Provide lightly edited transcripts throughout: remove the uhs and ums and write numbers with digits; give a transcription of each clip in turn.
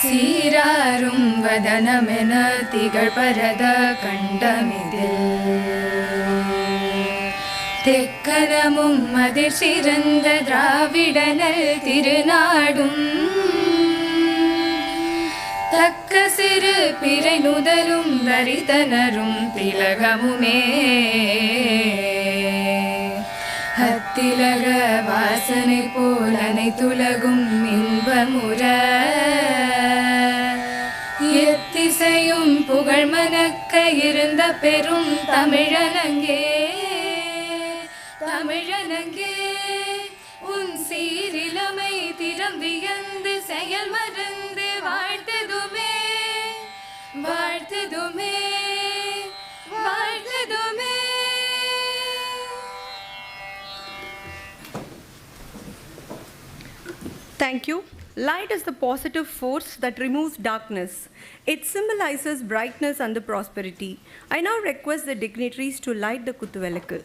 சீராரும் வதனமென திகழ் பரத கண்டமிதில் தெக்கனமும் அதிர் சிறந்த திராவிடனல் திருநாடும் தக்க சிறு பிறை நுதலும் தரிதனரும் திலகமுமே அத்திலக வாசனை போல் அனைத்துலகும் இன்பமுற எத்திசையும் புகழ் மணக்க இருந்த பெரும் தமிழனங்கே தமிழனங்கே உன் சீரிலமை திறம் வியந்து செயல் மறந்து வாழ்த்ததுமே வாழ்த்ததுமே வாழ்த்ததுமே. Thank you. Light is the positive force that removes darkness. It symbolizes brightness and the prosperity. I now request the dignitaries to light the Kuthuvelakku.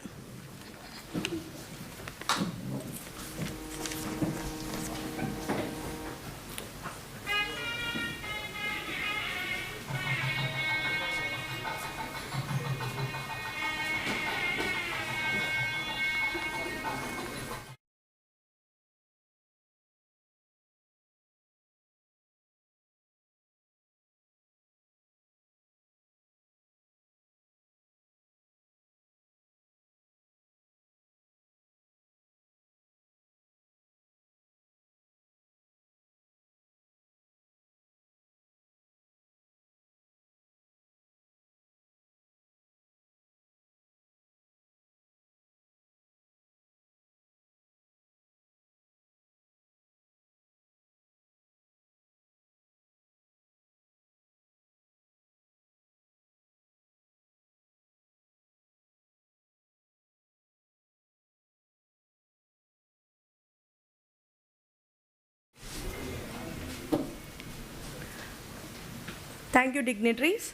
Thank you, dignitaries.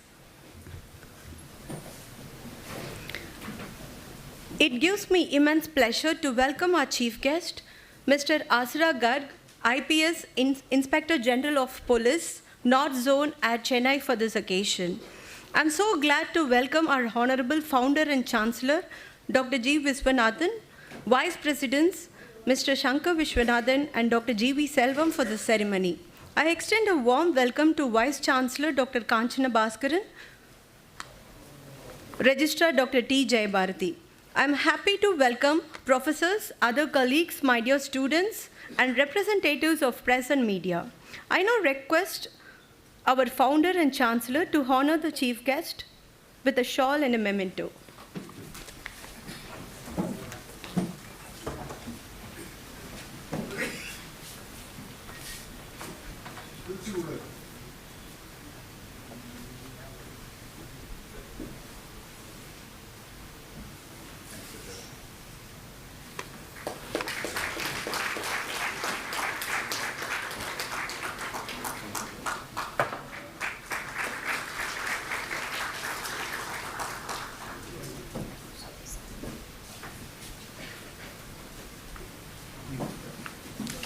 It gives me immense pleasure to welcome our chief guest, Mr. Asra Garg, IPS Inspector General of Police, North Zone at Chennai for this occasion. I'm so glad to welcome our Honorable Founder and Chancellor, Dr. G. Viswanathan, Vice Presidents, Mr. Shankar Vishwanathan and Dr. G.V. Selvam for this ceremony. I extend a warm welcome to Vice Chancellor Dr. Kanchana Bhaskaran, Registrar Dr. T. Jayabharati. I'm happy to welcome professors, other colleagues, my dear students, and representatives of press and media. I now request our founder and chancellor to honor the chief guest with a shawl and a memento.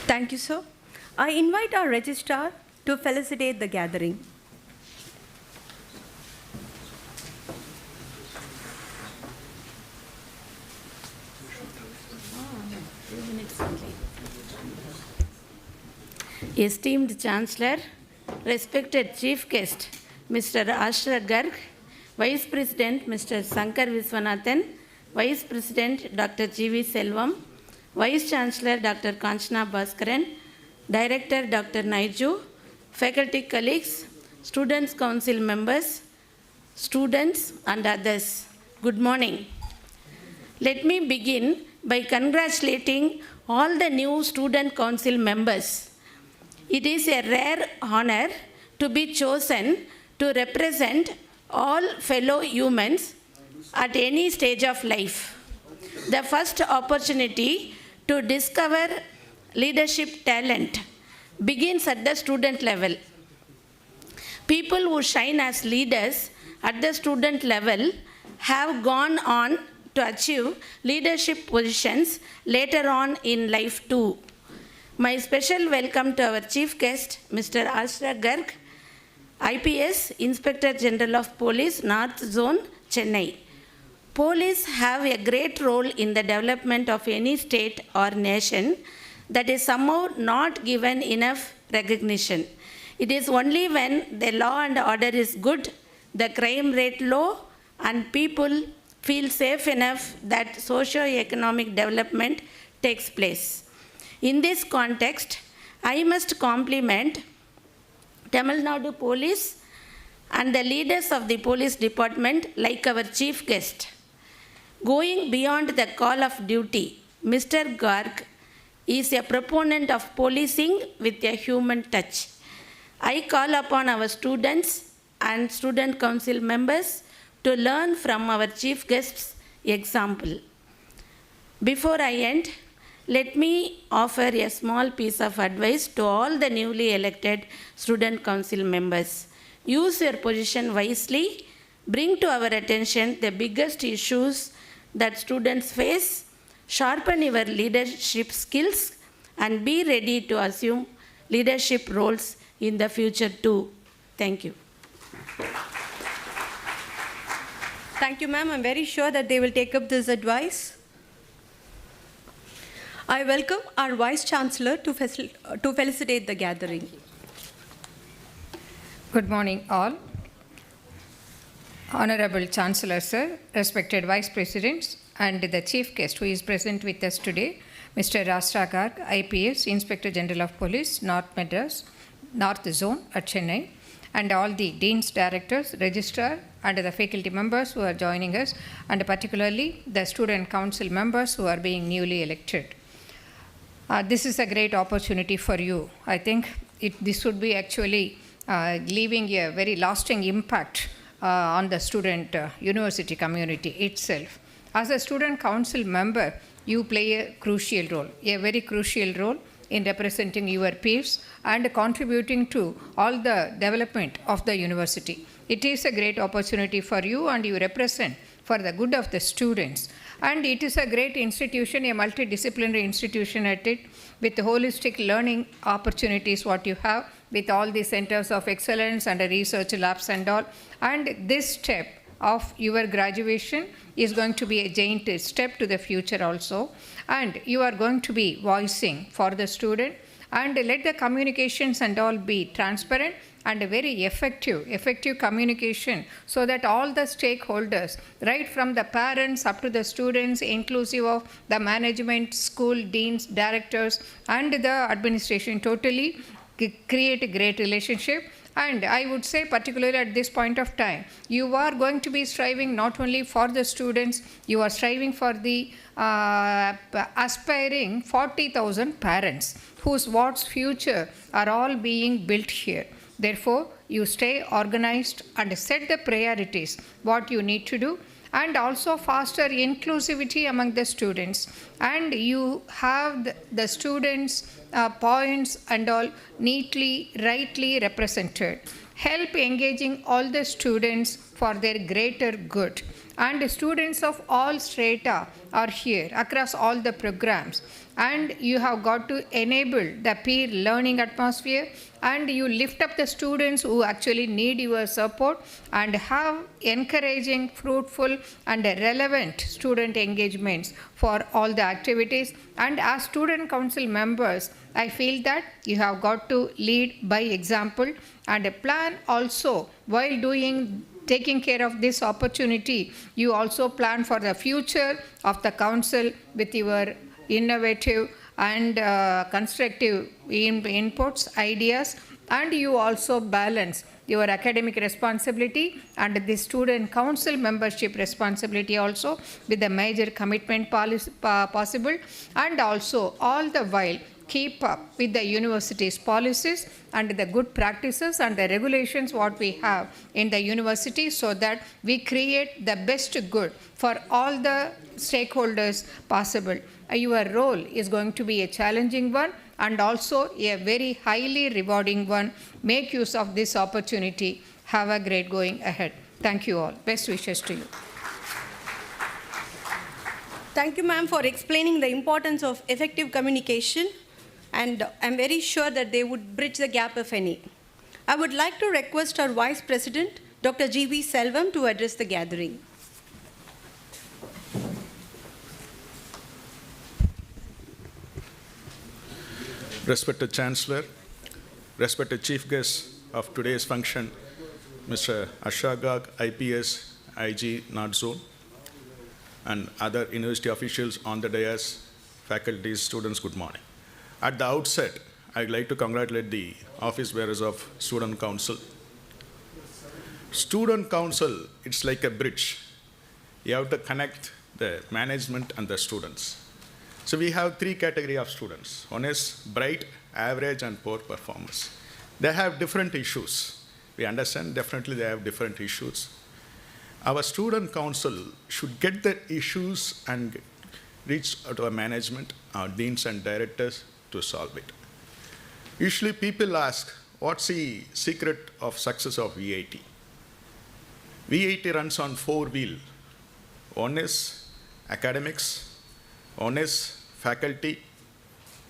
Thank you, sir. I invite our registrar to felicitate the gathering. Esteemed Chancellor, respected Chief Guest, Mr. Asra Garg, Vice President, Mr. Shankar Vishwanathan, Vice President, Dr. G.V. Selvam, Vice Chancellor, Dr. Kanchana Bhaskaran, Director, Dr. Naiju, faculty colleagues, Students' Council members, students and others, good morning. Let me begin by congratulating all the new Student Council members. It is a rare honor to be chosen to represent all fellow humans at any stage of life. The first opportunity to discover leadership talent begins at the student level. People who shine as leaders at the student level have gone on to achieve leadership positions later on in life too. My special welcome to our chief guest, Mr. Ashra Garg, IPS, Inspector General of Police, North Zone, Chennai. Police have a great role in the development of any state or nation that is somehow not given enough recognition. It is only when the law and order is good, the crime rate low, and people feel safe enough that socio-economic development takes place. In this context, I must compliment Tamil Nadu Police and the leaders of the police department like our chief guest. Going beyond the call of duty, Mr. Garg is a proponent of policing with a human touch. I call upon our students and student council members to learn from our chief guest's example. Before I end, let me offer a small piece of advice to all the newly elected student council members. Use your position wisely, bring to our attention the biggest issues that students face, sharpen your leadership skills, and be ready to assume leadership roles in the future too. Thank you. Thank you, ma'am. I'm very sure that they will take up this advice. I welcome our Vice Chancellor to felicitate the gathering. Good morning, all. Honorable Chancellor, sir, respected Vice Presidents, and the Chief Guest who is present with us today, Mr. Ashra Garg, IPS, Inspector General of Police, North Madras, North Zone at Chennai, and all the Deans, Directors, Registrar, and the faculty members who are joining us, and particularly the Student Council members who are being newly elected. This is a great opportunity for you. I think this would be actually leaving a very lasting impact on the student university community itself. As a student council member, you play a crucial role, a very crucial role in representing your peers and contributing to all the development of the university. It is a great opportunity for you, and you represent for the good of the students. And it is a great institution, a multidisciplinary institution at it, with holistic learning opportunities what you have, with all the centers of excellence and research labs and all. And this step of your graduation is going to be a giant step to the future also. And you are going to be voicing for the student, and let the communications and all be transparent and very effective communication, so that all the stakeholders, right from the parents up to the students, inclusive of the management, school deans, directors, and the administration, totally create a great relationship. And I would say, particularly at this point of time, you are going to be striving not only for the students, you are striving for the aspiring 40,000 parents whose what's future are all being built here. Therefore, you stay organized and set the priorities, what you need to do, and also foster inclusivity among the students. And you have the students' points and all neatly, rightly represented. Help engaging all the students for their greater good. And students of all strata are here across all the programs. And you have got to enable the peer learning atmosphere, and you lift up the students who actually need your support, and have encouraging, fruitful, and relevant student engagements for all the activities. And as student council members, I feel that you have got to lead by example, and plan also while taking care of this opportunity. You also plan for the future of the council with your innovative and constructive inputs, ideas, and you also balance your academic responsibility and the student council membership responsibility also with the major commitment possible, and also all the while keep up with the university's policies and the good practices and the regulations what we have in the university, so that we create the best good for all the stakeholders possible. Your role is going to be a challenging one and also a very highly rewarding one. Make use of this opportunity. Have a great going ahead. Thank you all. Best wishes to you. Thank you, ma'am, for explaining the importance of effective communication and I'm very sure that they would bridge the gap if any. I would like to request our Vice President, Dr. G.V. Selvam, to address the gathering. Respected Chancellor, respected Chief Guest of today's function, Mr. Ashagag, IPS, IG, North Zone, and other university officials on the dais, faculty, students, good morning. At the outset, I'd like to congratulate the office bearers of Student Council. Student Council, it's like a bridge. You have to connect the management and the students. So we have three categories of students. One is bright, average, and poor performers. They have different issues. We understand definitely they have different issues. Our student council should get the issues and reach out to our management, our deans and directors to solve it. Usually people ask, what's the secret of success of VIT? VIT runs on 4 wheels. One is academics, one is faculty,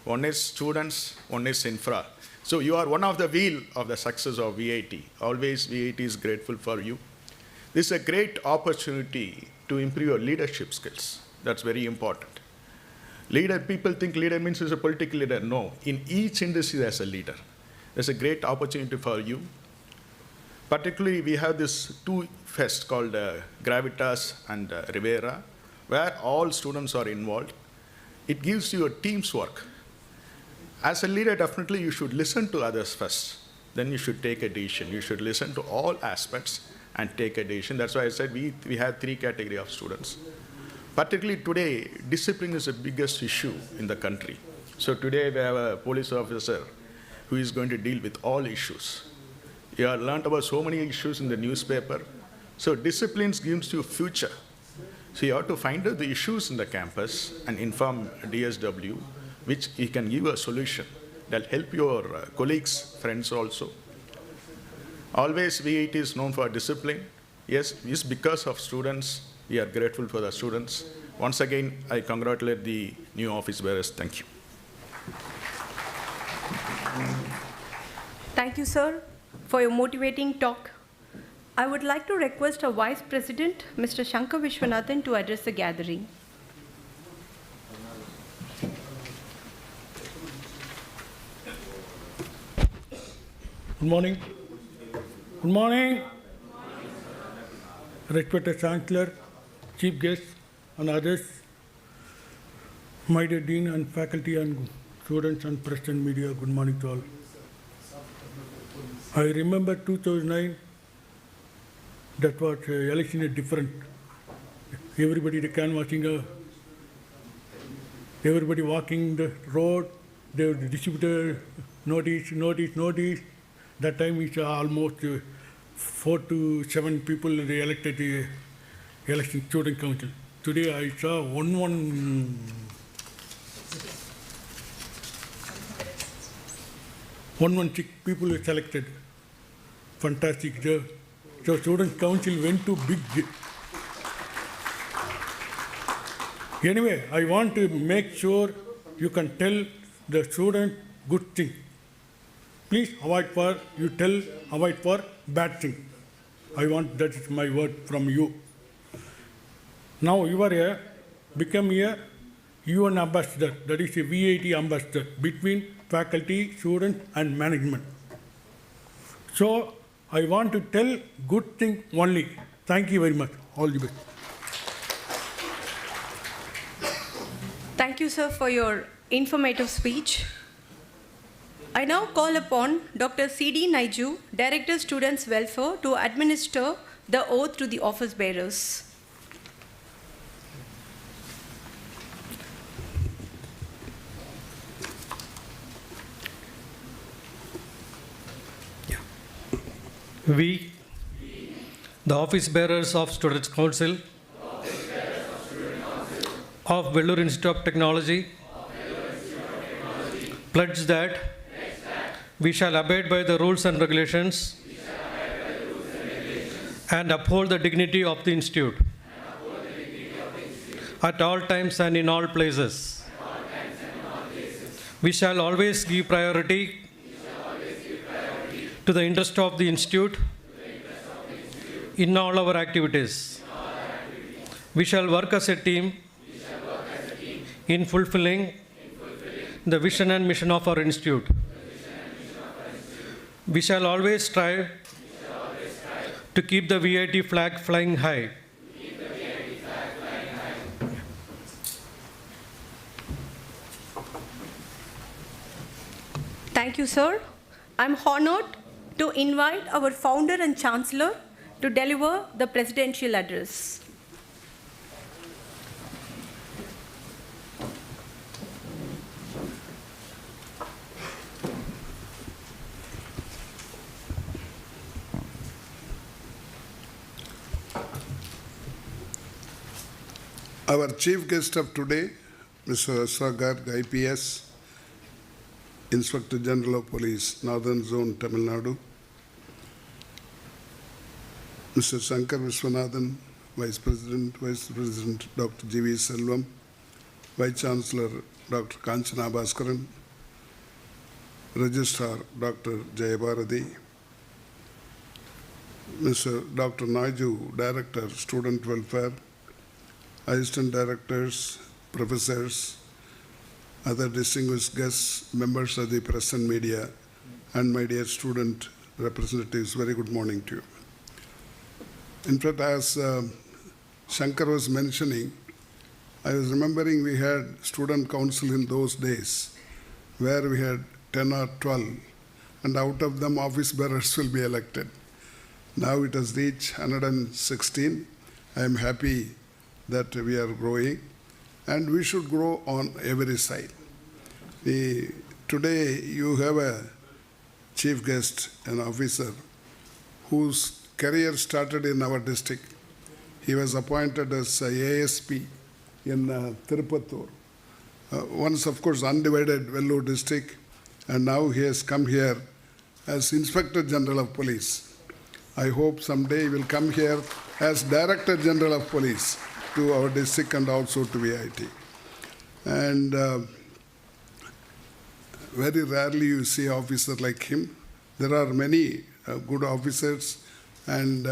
one is students, one is infra. So you are one of the wheel of the success of VIT. Always VIT is grateful for you. This is a great opportunity to improve your leadership skills. That's very important. Leader, people think leader means is a political leader. No, in each industry there's a leader. There's a great opportunity for you. Particularly, we have this 2 fest called Gravitas and Rivera, where all students are involved. It gives you a team's work. As a leader, definitely you should listen to others first. Then you should take a decision. You should listen to all aspects and take a decision. That's why I said we have 3 categories of students. Particularly today, discipline is the biggest issue in the country. So today we have a police officer who is going to deal with all issues. You have learned about so many issues in the newspaper. So discipline gives you future. So you have to find out the issues in the campus and inform DSW, which he can give a solution that help your colleagues, friends also. Always VIT is known for discipline. Yes, it's because of students. We are grateful for the students. Once again, I congratulate the new office bearers. Thank you. Thank you, sir, for your motivating talk. I would like to request our Vice President, Mr. Shankar Vishwanathan, to address the gathering. Good morning. Good morning. Respected Chancellor, Chief Guests, and others, my dear Dean and faculty and students and press and media, good morning to all. I remember 2009, that was election is different. Everybody the canvassing, everybody walking the road, they distributed notice. That time it's almost 4 to 7 people they elected the election student council. Today I saw 116 people were selected. Fantastic. So student council went to big. Anyway, I want to make sure you can tell the student good thing. Please avoid for bad thing. I want, that is my word from you. Now you are become a UN ambassador, that is a VIT ambassador between faculty, student and management. So I want to tell good thing only. Thank you very much. All the best. Thank you, sir, for your informative speech. I now call upon Dr. C.D. Naiju, Director Students Welfare, to administer the oath to the office bearers. We, the office bearers of Students' Council of Vellore Institute of Technology, pledge that we shall abide by the rules and regulations and uphold the dignity of the Institute at all times and in all places. We shall always give priority to the interest of the Institute in all our activities. We shall work as a team in fulfilling the vision and mission of our Institute. We shall always strive to keep the VIT flag flying high. Thank you, sir. I'm honored to invite our founder and chancellor to deliver the presidential address. Our chief guest of today, Mr. Asra Garg, IPS, Inspector General of Police, Northern Zone, Tamil Nadu. Mr. Shankar Viswanathan, Vice President Dr. G.V. Selvam, Vice Chancellor Dr. Kanchana Bhaskaran, Registrar Dr. Jayabharati, Mr. Dr. Naju, Director, Student Welfare, Assistant Directors, Professors, other distinguished guests, members of the press and media, and my dear student representatives, very good morning to you. In fact, as Shankar was mentioning, I was remembering we had student council in those days where we had 10 or 12, and out of them office bearers will be elected. Now it has reached 116. I am happy that we are growing, and we should grow on every side. Today you have a chief guest, an officer, whose career started in our district. He was appointed as ASP in Tirupattur. Once, of course, undivided Vellore district, and now he has come here as Inspector General of Police. I hope someday he will come here as Director General of Police to our district and also to VIT. And very rarely you see an officer like him. There are many good officers, and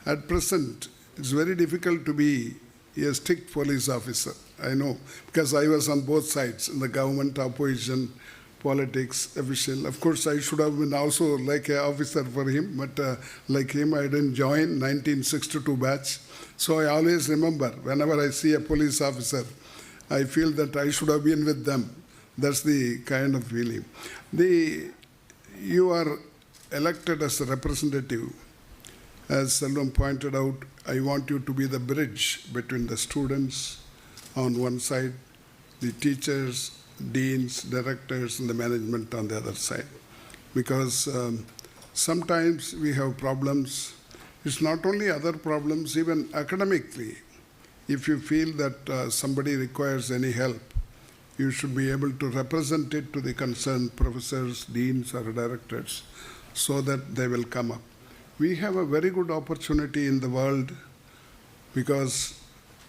at present it's very difficult to be a strict police officer. I know, because I was on both sides, in the government, opposition, politics, official. Of course, I should have been also like an officer for him, but like him, I didn't join 1962 batch. So I always remember, whenever I see a police officer, I feel that I should have been with them. That's the kind of feeling. You are elected as a representative. As Selvam pointed out, I want you to be the bridge between the students on one side, the teachers, deans, directors, and the management on the other side. Because sometimes we have problems. It's not only other problems, even academically. If you feel that somebody requires any help, you should be able to represent it to the concerned professors, deans, or directors so that they will come up. We have a very good opportunity in the world because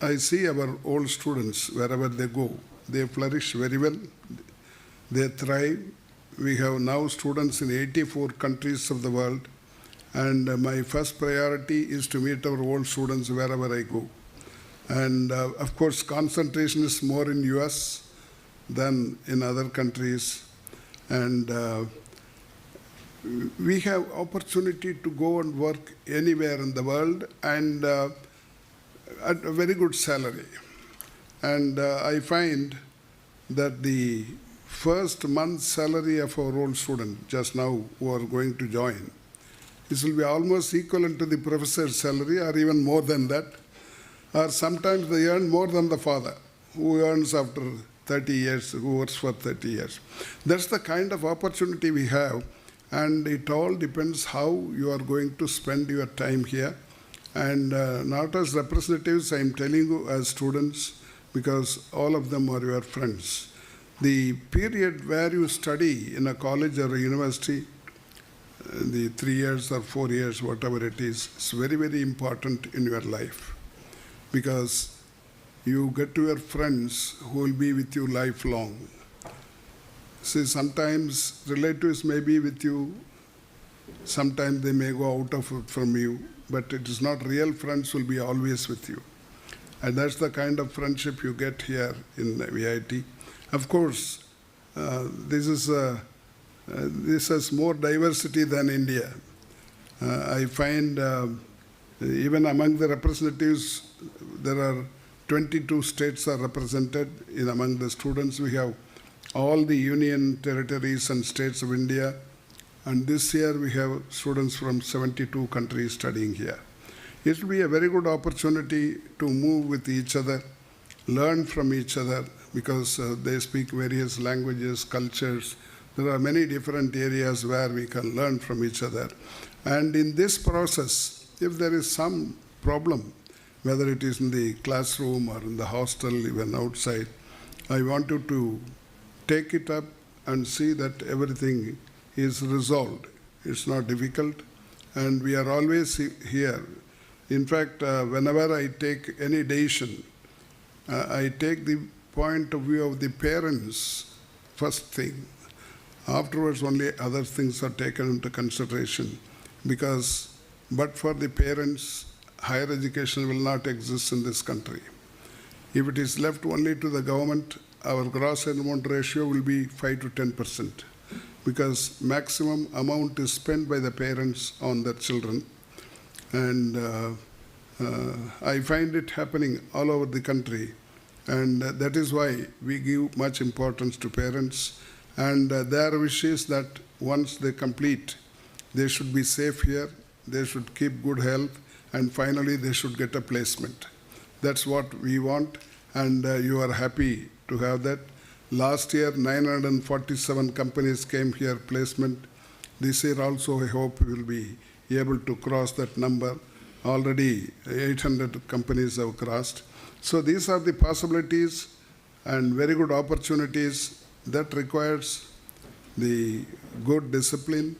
I see our old students, wherever they go, they flourish very well, they thrive. We have now students in 84 countries of the world, and my first priority is to meet our old students wherever I go. And of course, concentration is more in US than in other countries, and we have opportunity to go and work anywhere in the world, and at a very good salary. And I find that the first month's salary of our old student just now who are going to join, this will be almost equivalent to the professor's salary or even more than that, or sometimes they earn more than the father who earns after 30 years, who works for 30 years. That's the kind of opportunity we have, and it all depends how you are going to spend your time here. And not as representatives, I am telling you as students, because all of them are your friends. The period where you study in a college or a university, the 3 years or 4 years, whatever it is very, very important in your life, because you get to your friends who will be with you lifelong. See, sometimes relatives may be with you, sometimes they may go out of it from you, but it is not real friends will be always with you. And that's the kind of friendship you get here in VIT. Of course, this has more diversity than India. I find even among the representatives, there are 22 states are represented. Among the students, we have all the union territories and states of India. And this year, we have students from 72 countries studying here. It will be a very good opportunity to move with each other, learn from each other, because they speak various languages, cultures. There are many different areas where we can learn from each other. And in this process, if there is some problem, whether it is in the classroom or in the hostel, even outside, I want you to take it up and see that everything is resolved. It's not difficult, and we are always here. In fact, whenever I take any decision, I take the point of view of the parents first thing. Afterwards, only other things are taken into consideration, because but for the parents, higher education will not exist in this country. If it is left only to the government, our gross enrollment ratio will be 5 to 10%, because maximum amount is spent by the parents on their children. And I find it happening all over the country. And that is why we give much importance to parents. And their wish is that once they complete, they should be safe here, they should keep good health, and finally they should get a placement. That's what we want, and you are happy to have that. Last year, 947 companies came here placement. This year also, I hope we will be able to cross that number. Already 800 companies have crossed. So these are the possibilities and very good opportunities that requires the good discipline.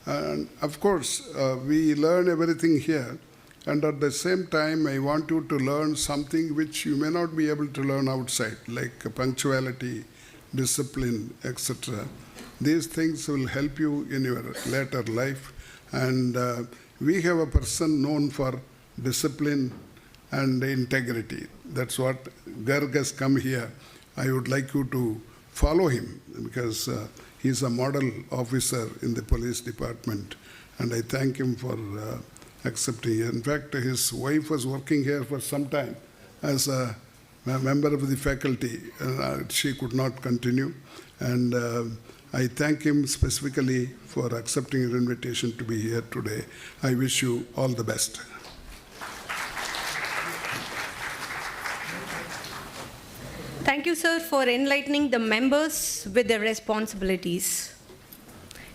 And of course, we learn everything here. And at the same time, I want you to learn something which you may not be able to learn outside, like punctuality, discipline, etc. These things will help you in your later life. And we have a person known for discipline and integrity. That's what Garg has come here. I would like you to follow him, because he's a model officer in the police department. And I thank him for accepting it. In fact, his wife was working here for some time as a member of the faculty. She could not continue. And I thank him specifically for accepting your invitation to be here today. I wish you all the best. Thank you, sir, for enlightening the members with their responsibilities.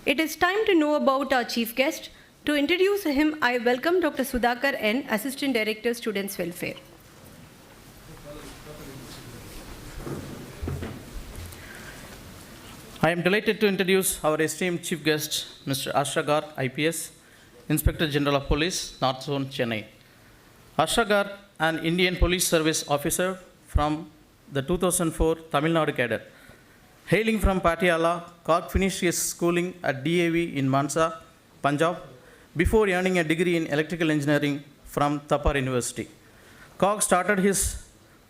It is time to know about our chief guest. To introduce him, I welcome Dr. Sudhakar N., Assistant Director, Students' Welfare. I am delighted to introduce our esteemed chief guest, Mr. Ashra Garg, IPS, Inspector General of Police, North Zone, Chennai. Ashra Garg, an Indian Police Service officer from the 2004 Tamil Nadu cadre. Hailing from Patiala, Garg finished his schooling at DAV in Mansa, Punjab, before earning a degree in electrical engineering from Tapar University. Garg started his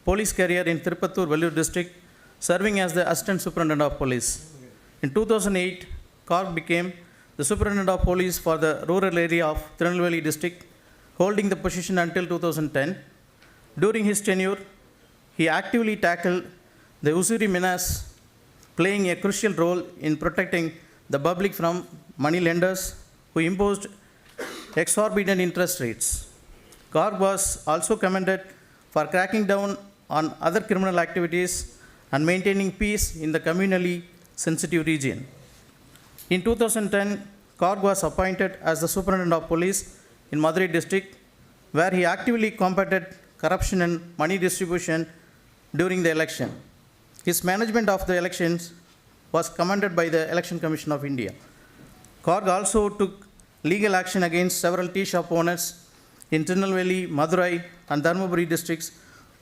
police career in Tirupattur, Vellore district, serving as the Assistant Superintendent of Police. In 2008, Garg became the Superintendent of Police for the rural area of Tirunelveli district, holding the position until 2010. During his tenure, he actively tackled the Usuri menace, playing a crucial role in protecting the public from money lenders who imposed exorbitant interest rates. Garg was also commended for cracking down on other criminal activities and maintaining peace in the communally sensitive region. In 2010, Garg was appointed as the Superintendent of Police in Madurai district, where he actively combated corruption and money distribution during the election. His management of the elections was commended by the Election Commission of India. Garg also took legal action against several tea shop owners in Tirunelveli, Madurai, and Dharmaburi districts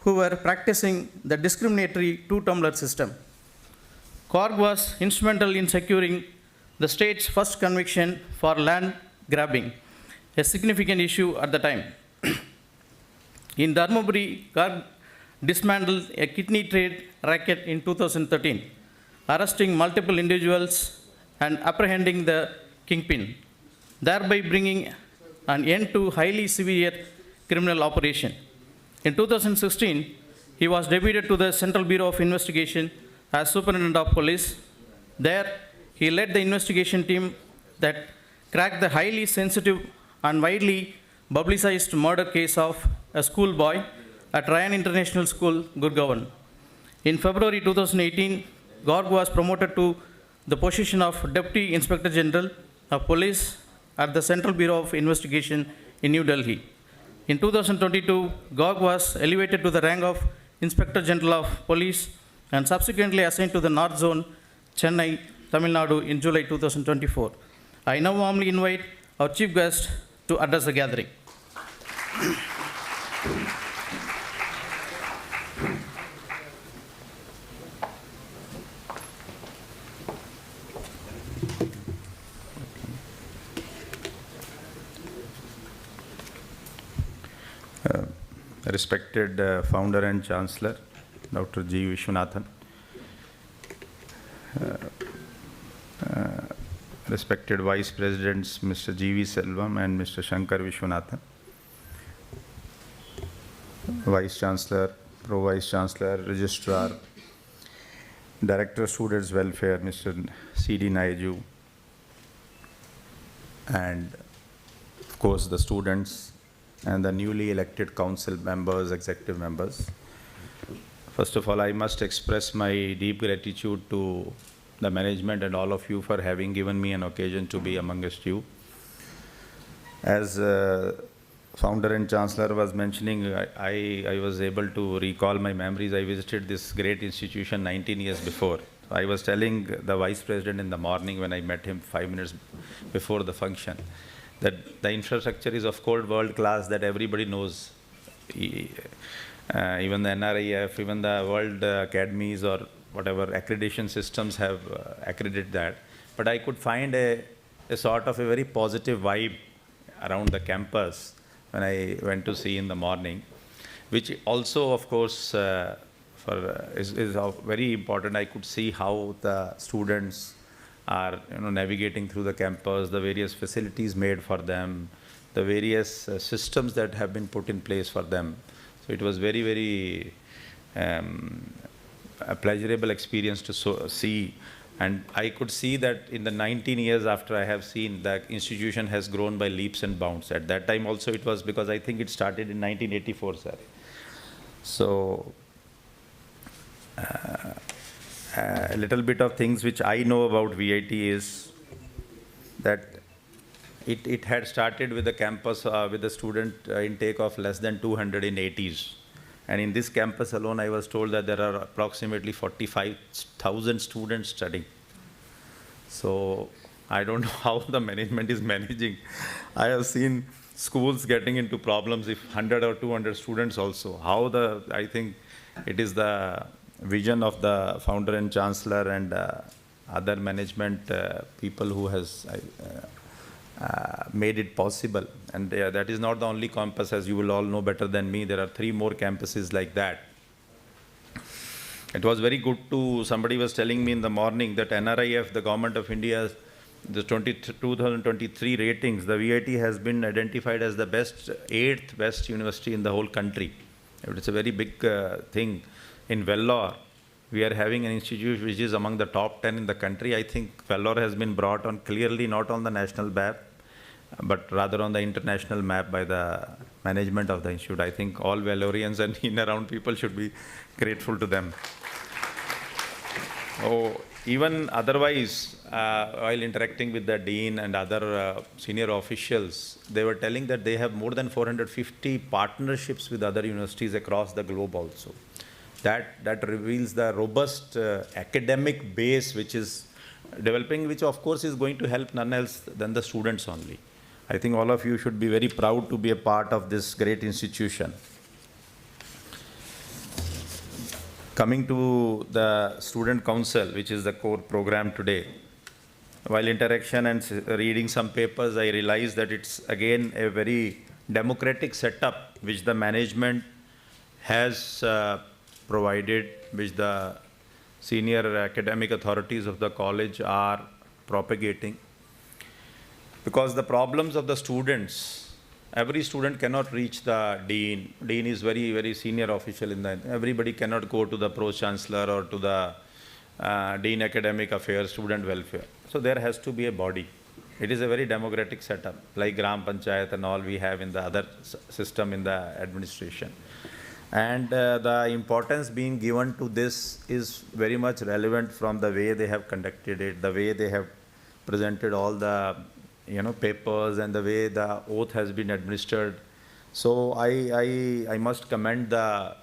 who were practicing the discriminatory two-tumbler system. Korg was instrumental in securing the state's first conviction for land grabbing, a significant issue at the time. In Dharmaburi, Korg dismantled a kidney trade racket in 2013, arresting multiple individuals and apprehending the kingpin, thereby bringing an end to highly severe criminal operation. In 2016, he was deputed to the Central Bureau of Investigation as Superintendent of Police. There, he led the investigation team that cracked the highly sensitive and widely publicized murder case of a schoolboy at Ryan International School, Gurgaon. In February 2018, Garg was promoted to the position of Deputy Inspector General of Police at the Central Bureau of Investigation in New Delhi. In 2022, Garg was elevated to the rank of Inspector General of Police and subsequently assigned to the North Zone, Chennai, Tamil Nadu in July 2024. I now warmly invite our chief guest to address the gathering. Respected founder and chancellor, Dr. G. Vishwanathan, respected vice presidents, Mr. G.V. Selvam and Mr. Shankar Vishwanathan, vice chancellor, pro vice chancellor, registrar, director students welfare, Mr. C.D. Naiju, and of course the students and the newly elected council members, executive members. First of all, I must express my deep gratitude to the management and all of you for having given me an occasion to be amongst you. As founder and chancellor was mentioning, I was able to recall my memories. I visited this great institution 19 years before. I was telling the vice president in the morning when I met him 5 minutes before the function that the infrastructure is of course world class, that everybody knows. Even the NRIF, even the world academies or whatever accreditation systems have accredited that. But I could find a sort of a very positive vibe around the campus when I went to see in the morning, which also of course is very important. I could see how the students are navigating through the campus, the various facilities made for them, the various systems that have been put in place for them. So it was very, very a pleasurable experience to see. And I could see that in the 19 years after I have seen, the institution has grown by leaps and bounds. At that time also it was because I think it started in 1984, sir. So a little bit of things which I know about VIT is that it had started with a campus with a student intake of less than 200 in 80s. And in this campus alone, I was told that there are approximately 45,000 students studying. So I don't know how the management is managing. I have seen schools getting into problems if 100 or 200 students also. I think it is the vision of the founder and chancellor and other management people who has made it possible. And that is not the only campus, as you will all know better than me. There are 3 more campuses like that. It was very good somebody was telling me in the morning that NRIF, the Government of India, the 2023 ratings, the VIT has been identified as the 8th best university in the whole country. It's a very big thing. In Vellore, we are having an institute which is among the top 10 in the country. I think Vellore has been brought on clearly not on the national map, but rather on the international map by the management of the institute. I think all Valloreans and in around people should be grateful to them. Even otherwise, while interacting with the dean and other senior officials, they were telling that they have more than 450 partnerships with other universities across the globe also. That reveals the robust academic base which is developing, which of course is going to help none else than the students only. I think all of you should be very proud to be a part of this great institution. Coming to the Student Council, which is the core program today, while interaction and reading some papers, I realized that it's again a very democratic setup which the management has provided, which the senior academic authorities of the college are propagating. Because the problems of the students, every student cannot reach the dean. Dean is very, very senior official in that. Everybody cannot go to the pro-chancellor or to the Dean Academic Affairs, Student Welfare. So there has to be a body. It is a very democratic setup, like Gram Panchayat and all we have in the other system in the administration. And the importance being given to this is very much relevant from the way they have conducted it, the way they have presented all the papers and the way the oath has been administered. So I must commend the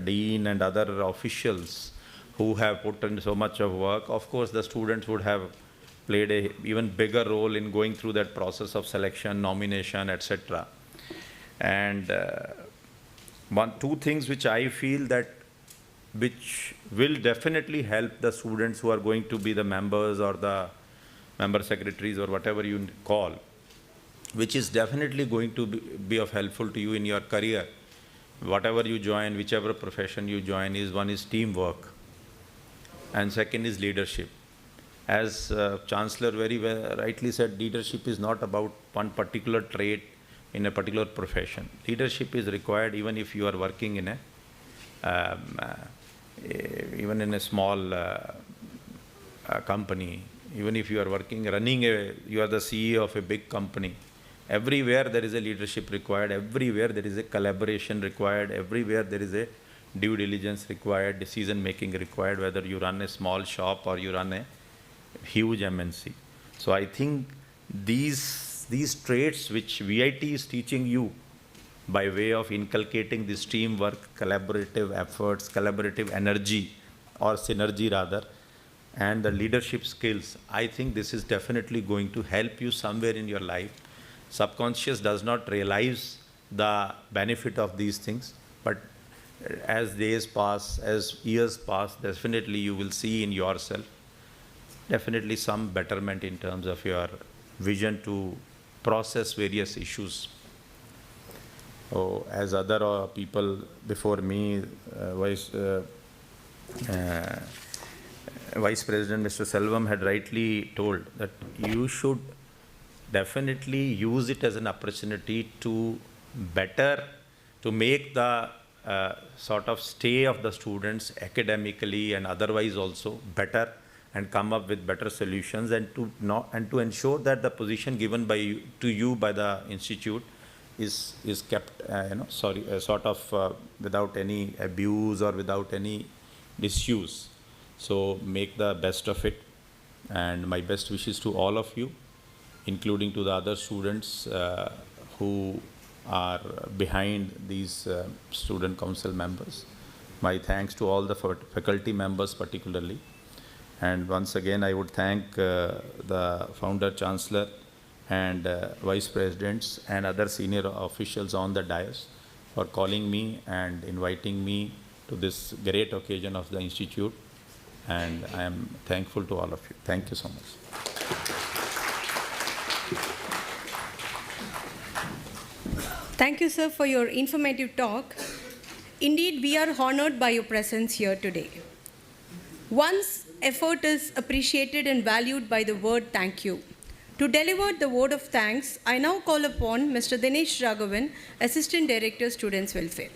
dean and other officials who have put in so much of work. Of course, the students would have played a even bigger role in going through that process of selection, nomination, etc. And two things which I feel that which will definitely help the students who are going to be the members or the member secretaries or whatever you call, which is definitely going to be of helpful to you in your career. Whatever you join, whichever profession you join, is one is teamwork and second is leadership. As Chancellor very well rightly said, leadership is not about one particular trait in a particular profession. Leadership is required even if you are working in even in a small company, even if you are working, you are the CEO of a big company. Everywhere there is a leadership required, everywhere there is a collaboration required, everywhere there is a due diligence required, decision making required, whether you run a small shop or you run a huge MNC. So I think these traits which VIT is teaching you by way of inculcating this teamwork, collaborative efforts, collaborative energy or synergy rather, and the leadership skills, I think this is definitely going to help you somewhere in your life. Subconscious does not realize the benefit of these things, but as days pass, as years pass, definitely you will see in yourself definitely some betterment in terms of your vision to process various issues. As other people before me, Vice President Mr. Selvam had rightly told that you should definitely use it as an opportunity to make the sort of stay of the students academically and otherwise also better, and come up with better solutions, and to ensure that the position given to you by the institute is kept sort of without any abuse or without any misuse. So make the best of it, and my best wishes to all of you, including to the other students who are behind these student council members. My thanks to all the faculty members particularly. And once again, I would thank the founder, chancellor, and vice presidents and other senior officials on the dais for calling me and inviting me to this great occasion of the institute. And I am thankful to all of you. Thank you so much. Thank you, sir, for your informative talk. Indeed, we are honored by your presence here today. One's effort is appreciated and valued by the word thank you. To deliver the word of thanks, I now call upon Mr. Dinesh Raghavan, Assistant Director, Students' Welfare.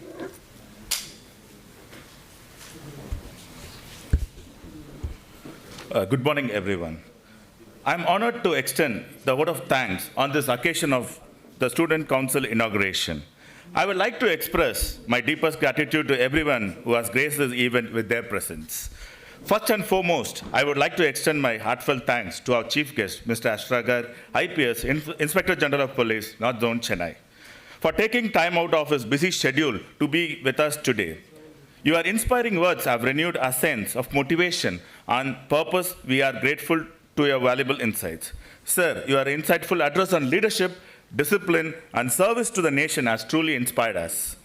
Good morning, everyone. I'm honored to extend the word of thanks on this occasion of the Student Council inauguration. I would like to express my deepest gratitude to everyone who has graced this event with their presence. First and foremost, I would like to extend my heartfelt thanks to our chief guest, Mr. Ashra Garg, IPS, Inspector General of Police, North Zone, Chennai, for taking time out of his busy schedule to be with us today. Your inspiring words have renewed our sense of motivation and purpose. We are grateful to your valuable insights. Sir, your insightful address on leadership, discipline, and service to the nation has truly inspired us.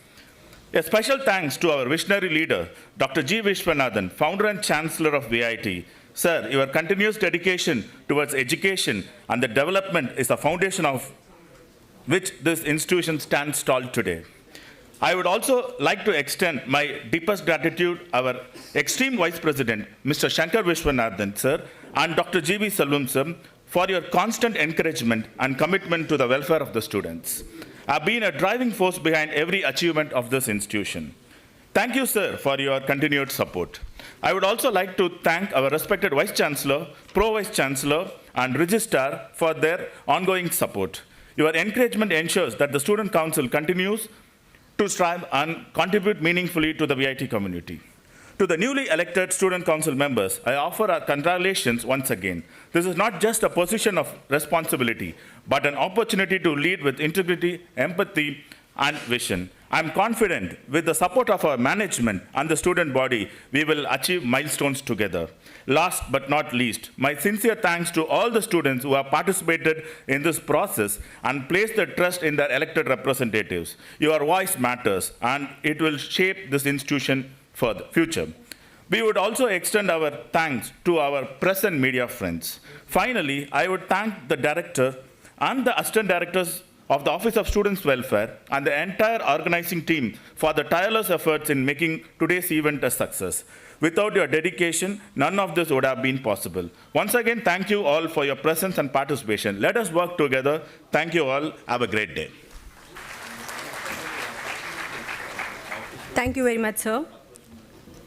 A special thanks to our visionary leader, Dr. G. Vishwanathan, founder and chancellor of VIT. Sir, your continuous dedication towards education and the development is the foundation of which this institution stands tall today. I would also like to extend my deepest gratitude to our esteemed Vice President, Mr. Shankar Vishwanathan, sir, and Dr. G.V. Selvam, sir, for your constant encouragement and commitment to the welfare of the students. Have been a driving force behind every achievement of this institution. Thank you, sir, for your continued support. I would also like to thank our respected Vice Chancellor, Pro-Vice Chancellor, and Registrar for their ongoing support. Your encouragement ensures that the Student Council continues to strive and contribute meaningfully to the VIT community. To the newly elected Student Council members, I offer our congratulations once again. This is not just a position of responsibility, but an opportunity to lead with integrity, empathy, and vision. I am confident with the support of our management and the student body, we will achieve milestones together. Last but not least, my sincere thanks to all the students who have participated in this process and placed their trust in their elected representatives. Your voice matters, and it will shape this institution for the future. We would also extend our thanks to our press and media friends. Finally, I would thank the director and the assistant directors of the Office of Students' Welfare and the entire organizing team for the tireless efforts in making today's event a success. Without your dedication, none of this would have been possible. Once again, thank you all for your presence and participation. Let us work together. Thank you all. Have a great day. Thank you very much, sir.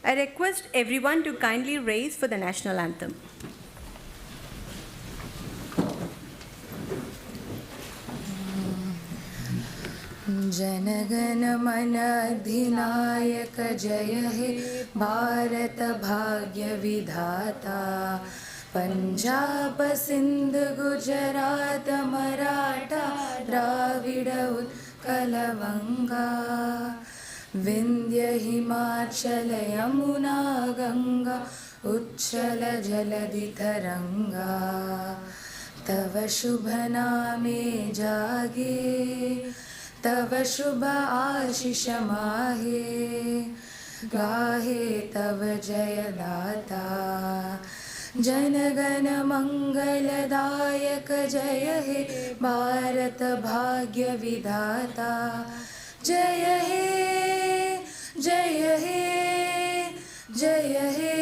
I request everyone to kindly raise for the national anthem. जनगण मन अधिनायक जय हे भारत भाग्य विधाता पंजाब सिंध गुजरात मराठा द्राविड उत्कल गंगा विंध्य हिमाचल यमुना गंगा उच्चल जलधि तरंगा तव शुभ नामे जागे तव शुभ आशीष माहे गाहे तव जय दाता जनगण मंगलदायक जय हे भारत भाग्य विधाता जय हे जय हे जय हे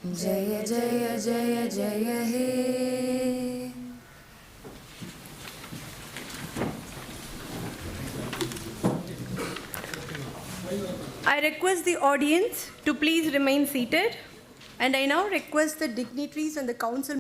जय जय जय जय हे. I request the audience to please remain seated, and I now request the dignitaries and the council